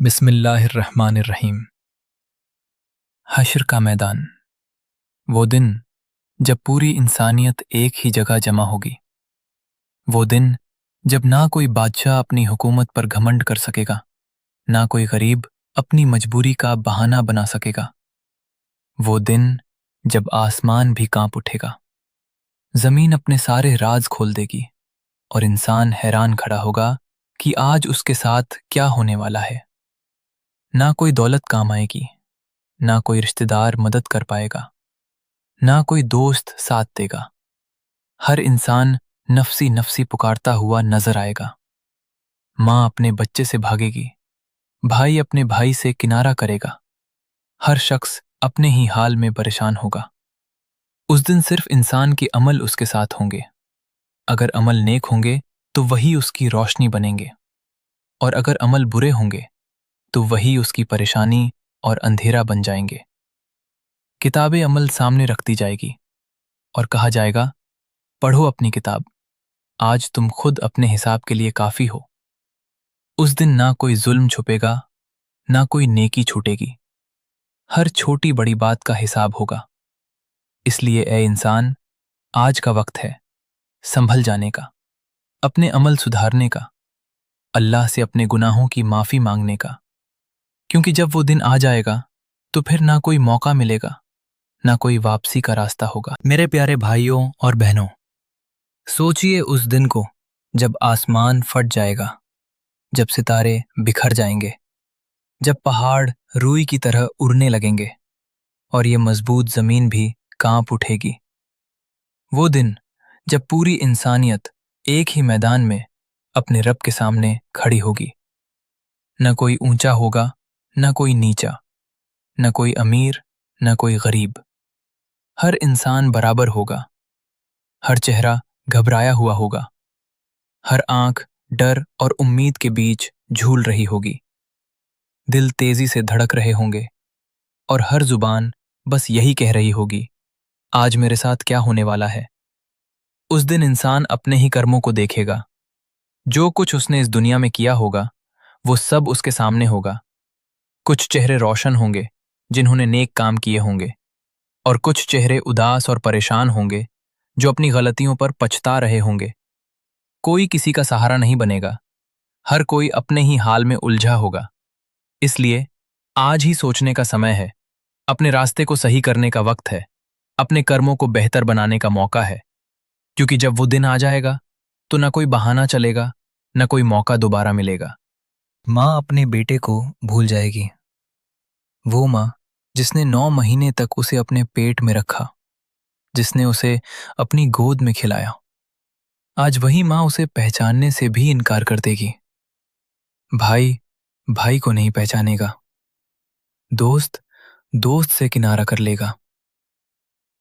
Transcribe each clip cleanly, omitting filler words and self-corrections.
بسم اللہ الرحمن الرحیم۔ حشر کا میدان، وہ دن جب پوری انسانیت ایک ہی جگہ جمع ہوگی، وہ دن جب نہ کوئی بادشاہ اپنی حکومت پر گھمنڈ کر سکے گا، نہ کوئی غریب اپنی مجبوری کا بہانہ بنا سکے گا، وہ دن جب آسمان بھی کانپ اٹھے گا، زمین اپنے سارے راز کھول دے گی اور انسان حیران کھڑا ہوگا کہ آج اس کے ساتھ کیا ہونے والا ہے۔ نہ کوئی دولت کام آئے گی، نہ کوئی رشتہ دار مدد کر پائے گا، نہ کوئی دوست ساتھ دے گا۔ ہر انسان نفسی نفسی پکارتا ہوا نظر آئے گا۔ ماں اپنے بچے سے بھاگے گی، بھائی اپنے بھائی سے کنارہ کرے گا، ہر شخص اپنے ہی حال میں پریشان ہوگا۔ اس دن صرف انسان کے عمل اس کے ساتھ ہوں گے۔ اگر عمل نیک ہوں گے تو وہی اس کی روشنی بنیں گے، اور اگر عمل برے ہوں گے تو وہی اس کی پریشانی اور اندھیرا بن جائیں گے۔ کتاب عمل سامنے رکھ دی جائے گی اور کہا جائے گا، پڑھو اپنی کتاب، آج تم خود اپنے حساب کے لیے کافی ہو۔ اس دن نہ کوئی ظلم چھپے گا، نہ کوئی نیکی چھوٹے گی، ہر چھوٹی بڑی بات کا حساب ہوگا۔ اس لیے اے انسان، آج کا وقت ہے سنبھل جانے کا، اپنے عمل سدھارنے کا، اللہ سے اپنے گناہوں کی معافی مانگنے کا، کیونکہ جب وہ دن آ جائے گا تو پھر نہ کوئی موقع ملے گا، نہ کوئی واپسی کا راستہ ہوگا۔ میرے پیارے بھائیوں اور بہنوں، سوچئے اس دن کو جب آسمان پھٹ جائے گا، جب ستارے بکھر جائیں گے، جب پہاڑ روئی کی طرح اڑنے لگیں گے اور یہ مضبوط زمین بھی کانپ اٹھے گی۔ وہ دن جب پوری انسانیت ایک ہی میدان میں اپنے رب کے سامنے کھڑی ہوگی۔ نہ کوئی اونچا ہوگا، نہ کوئی نیچا، نہ کوئی امیر، نہ کوئی غریب، ہر انسان برابر ہوگا۔ ہر چہرہ گھبرایا ہوا ہوگا، ہر آنکھ ڈر اور امید کے بیچ جھول رہی ہوگی، دل تیزی سے دھڑک رہے ہوں گے اور ہر زبان بس یہی کہہ رہی ہوگی، آج میرے ساتھ کیا ہونے والا ہے۔ اس دن انسان اپنے ہی کرموں کو دیکھے گا۔ جو کچھ اس نے اس دنیا میں کیا ہوگا وہ سب اس کے سامنے ہوگا۔ کچھ چہرے روشن ہوں گے جنہوں نے نیک کام کیے ہوں گے، اور کچھ چہرے اداس اور پریشان ہوں گے جو اپنی غلطیوں پر پچھتا رہے ہوں گے۔ کوئی کسی کا سہارا نہیں بنے گا، ہر کوئی اپنے ہی حال میں الجھا ہوگا۔ اس لیے آج ہی سوچنے کا سمے ہے، اپنے راستے کو صحیح کرنے کا وقت ہے، اپنے کرموں کو بہتر بنانے کا موقع ہے، کیونکہ جب وہ دن آ جائے گا تو نہ کوئی بہانہ چلے گا، نہ کوئی موقع دوبارہ ملے گا۔ ماں اپنے بیٹے کو بھول جائے گی، وہ ماں جس نے 9 مہینے تک اسے اپنے پیٹ میں رکھا، جس نے اسے اپنی گود میں کھلایا، آج وہی ماں اسے پہچاننے سے بھی انکار کر دے گی۔ بھائی بھائی کو نہیں پہچانے گا، دوست دوست سے کنارہ کر لے گا،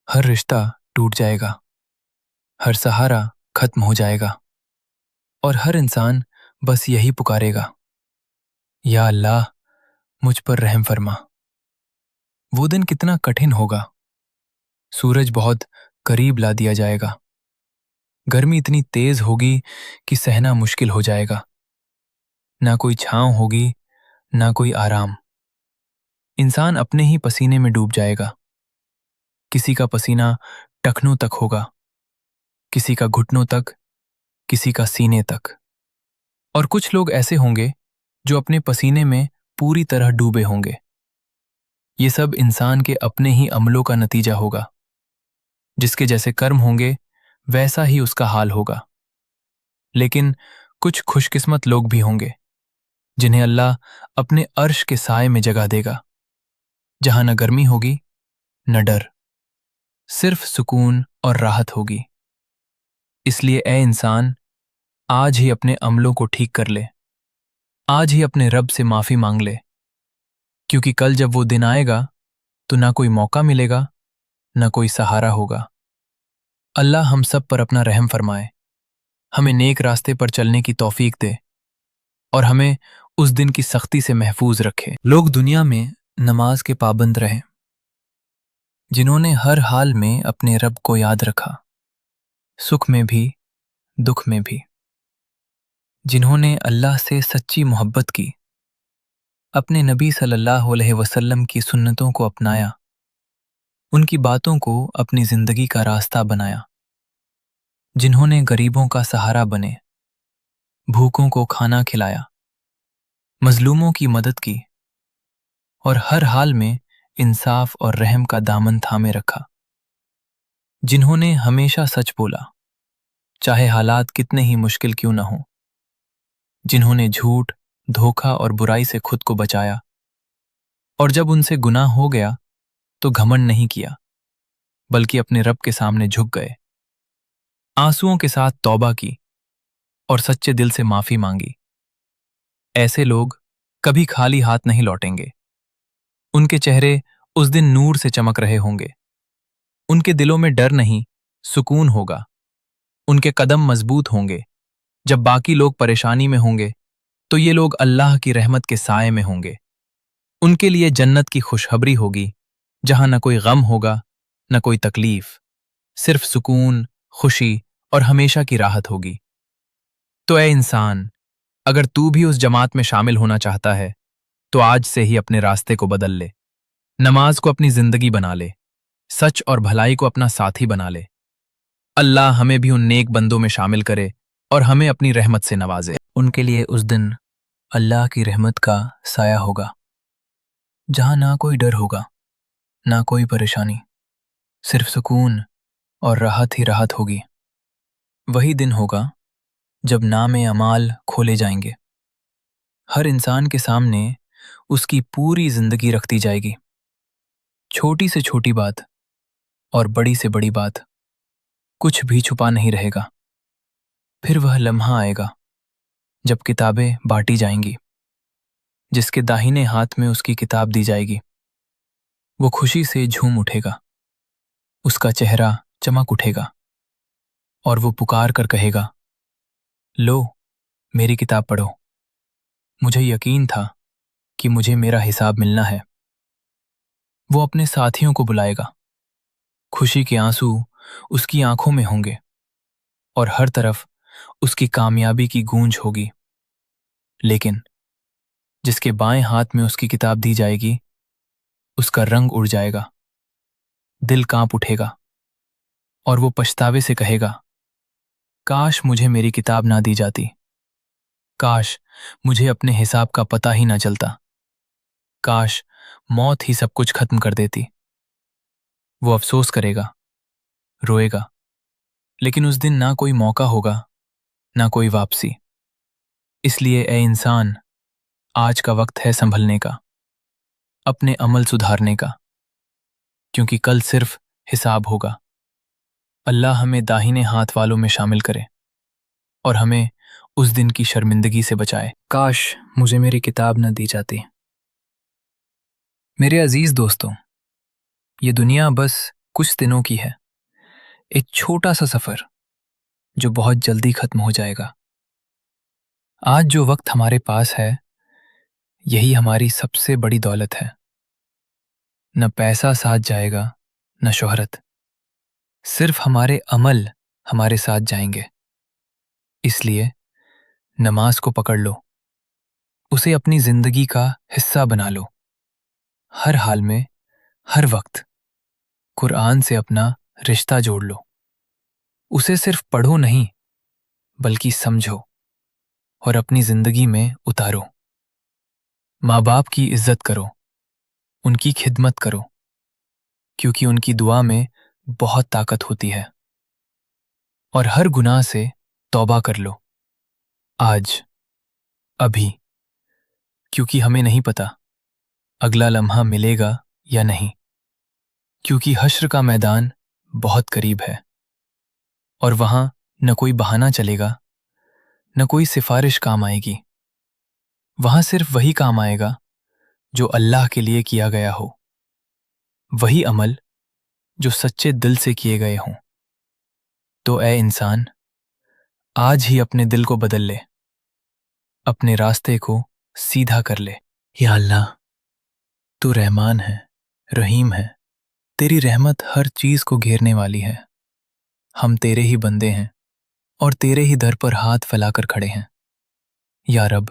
ہر رشتہ ٹوٹ جائے گا، ہر سہارا ختم ہو جائے گا، اور ہر انسان بس یہی پکارے گا، یا اللہ مجھ پر رحم فرما۔ وہ دن کتنا کٹھن ہوگا۔ سورج بہت قریب لا دیا جائے گا، گرمی اتنی تیز ہوگی کہ سہنا مشکل ہو جائے گا، نہ کوئی چھاؤں ہوگی، نہ کوئی آرام۔ انسان اپنے ہی پسینے میں ڈوب جائے گا، کسی کا پسینہ ٹخنوں تک ہوگا، کسی کا گھٹنوں تک، کسی کا سینے تک، اور کچھ لوگ ایسے ہوں گے جو اپنے پسینے میں پوری طرح ڈوبے ہوں گے۔ یہ سب انسان کے اپنے ہی عملوں کا نتیجہ ہوگا۔ جس کے جیسے کرم ہوں گے ویسا ہی اس کا حال ہوگا۔ لیکن کچھ خوش قسمت لوگ بھی ہوں گے جنہیں اللہ اپنے عرش کے سائے میں جگہ دے گا، جہاں نہ گرمی ہوگی نہ ڈر، صرف سکون اور راحت ہوگی۔ اس لیے اے انسان، آج ہی اپنے عملوں کو ٹھیک کر لے، آج ہی اپنے رب سے معافی مانگ لے، کیونکہ کل جب وہ دن آئے گا تو نہ کوئی موقع ملے گا، نہ کوئی سہارا ہوگا۔ اللہ ہم سب پر اپنا رحم فرمائے، ہمیں نیک راستے پر چلنے کی توفیق دے، اور ہمیں اس دن کی سختی سے محفوظ رکھے۔ لوگ دنیا میں نماز کے پابند رہیں، جنہوں نے ہر حال میں اپنے رب کو یاد رکھا، سکھ میں بھی دکھ میں بھی، جنہوں نے اللہ سے سچی محبت کی، اپنے نبی صلی اللہ علیہ وسلم کی سنتوں کو اپنایا، ان کی باتوں کو اپنی زندگی کا راستہ بنایا، جنہوں نے غریبوں کا سہارا بنے، بھوکوں کو کھانا کھلایا، مظلوموں کی مدد کی اور ہر حال میں انصاف اور رحم کا دامن تھامے رکھا، جنہوں نے ہمیشہ سچ بولا، چاہے حالات کتنے ہی مشکل کیوں نہ ہوں، جنہوں نے جھوٹ، دھوکہ اور برائی سے خود کو بچایا، اور جب ان سے گناہ ہو گیا تو گھمنڈ نہیں کیا، بلکہ اپنے رب کے سامنے جھک گئے، آنسوؤں کے ساتھ توبہ کی اور سچے دل سے معافی مانگی۔ ایسے لوگ کبھی خالی ہاتھ نہیں لوٹیں گے، ان کے چہرے اس دن نور سے چمک رہے ہوں گے، ان کے دلوں میں ڈر نہیں، سکون ہوگا، ان کے قدم مضبوط ہوں گے۔ جب باقی لوگ پریشانی میں ہوں گے تو یہ لوگ اللہ کی رحمت کے سائے میں ہوں گے، ان کے لیے جنت کی خوشخبری ہوگی، جہاں نہ کوئی غم ہوگا، نہ کوئی تکلیف، صرف سکون، خوشی اور ہمیشہ کی راحت ہوگی۔ تو اے انسان، اگر تو بھی اس جماعت میں شامل ہونا چاہتا ہے تو آج سے ہی اپنے راستے کو بدل لے، نماز کو اپنی زندگی بنا لے، سچ اور بھلائی کو اپنا ساتھی بنا لے۔ اللہ ہمیں بھی ان نیک بندوں میں شامل کرے اور ہمیں اپنی رحمت سے نوازے۔ ان کے لیے اس دن اللہ کی رحمت کا سایہ ہوگا، جہاں نہ کوئی ڈر ہوگا، نہ کوئی پریشانی، صرف سکون اور راحت ہی راحت ہوگی۔ وہی دن ہوگا جب نام اعمال کھولے جائیں گے، ہر انسان کے سامنے اس کی پوری زندگی رکھ دی جائے گی، چھوٹی سے چھوٹی بات اور بڑی سے بڑی بات، کچھ بھی چھپا نہیں رہے گا۔ پھر وہ لمحہ آئے گا جب کتابیں بانٹی جائیں گی، جس کے داہنے ہاتھ میں اس کی کتاب دی جائے گی، وہ خوشی سے جھوم اٹھے گا، اس کا چہرہ چمک اٹھے گا اور وہ پکار کر کہے گا، لو میری کتاب پڑھو، مجھے یقین تھا کہ مجھے میرا حساب ملنا ہے۔ وہ اپنے ساتھیوں کو بلائے گا، خوشی کے آنسو اس کی آنکھوں میں ہوں گے اور ہر طرف اس کی کامیابی کی گونج ہوگی، لیکن جس کے بائیں ہاتھ میں اس کی کتاب دی جائے گی، اس کا رنگ اڑ جائے گا، دل کانپ اٹھے گا اور وہ پچھتاوے سے کہے گا، کاش مجھے میری کتاب نہ دی جاتی، کاش مجھے اپنے حساب کا پتہ ہی نہ چلتا، کاش موت ہی سب کچھ ختم کر دیتی۔ وہ افسوس کرے گا، روئے گا، لیکن اس دن نہ کوئی موقع ہوگا، نہ کوئی واپسی۔ اس لیے اے انسان، آج کا وقت ہے سنبھلنے کا، اپنے عمل سدھارنے کا، کیونکہ کل صرف حساب ہوگا۔ اللہ ہمیں داہنے ہاتھ والوں میں شامل کرے اور ہمیں اس دن کی شرمندگی سے بچائے۔ کاش مجھے میری کتاب نہ دی جاتی۔ میرے عزیز دوستوں، یہ دنیا بس کچھ دنوں کی ہے، ایک چھوٹا سا سفر جو بہت جلدی ختم ہو جائے گا۔ آج جو وقت ہمارے پاس ہے، یہی ہماری سب سے بڑی دولت ہے۔ نہ پیسہ ساتھ جائے گا، نہ شہرت، صرف ہمارے عمل ہمارے ساتھ جائیں گے۔ اس لیے نماز کو پکڑ لو، اسے اپنی زندگی کا حصہ بنا لو، ہر حال میں، ہر وقت قرآن سے اپنا رشتہ جوڑ لو، اسے صرف پڑھو نہیں بلکہ سمجھو اور اپنی زندگی میں اتارو۔ ماں باپ کی عزت کرو، ان کی خدمت کرو، کیونکہ ان کی دعا میں بہت طاقت ہوتی ہے، اور ہر گناہ سے توبہ کر لو، آج، ابھی، کیونکہ ہمیں نہیں پتا اگلا لمحہ ملے گا یا نہیں، کیونکہ حشر کا میدان بہت قریب ہے، اور وہاں نہ کوئی بہانہ چلے گا، نہ کوئی سفارش کام آئے گی، وہاں صرف وہی کام آئے گا جو اللہ کے لیے کیا گیا ہو، وہی عمل جو سچے دل سے کیے گئے ہوں۔ تو اے انسان، آج ہی اپنے دل کو بدل لے، اپنے راستے کو سیدھا کر لے۔ یا اللہ، تو رحمان ہے، رحیم ہے، تیری رحمت ہر چیز کو گھیرنے والی ہے۔ ہم تیرے ہی بندے ہیں اور تیرے ہی در پر ہاتھ پھیلا کر کھڑے ہیں۔ یا رب،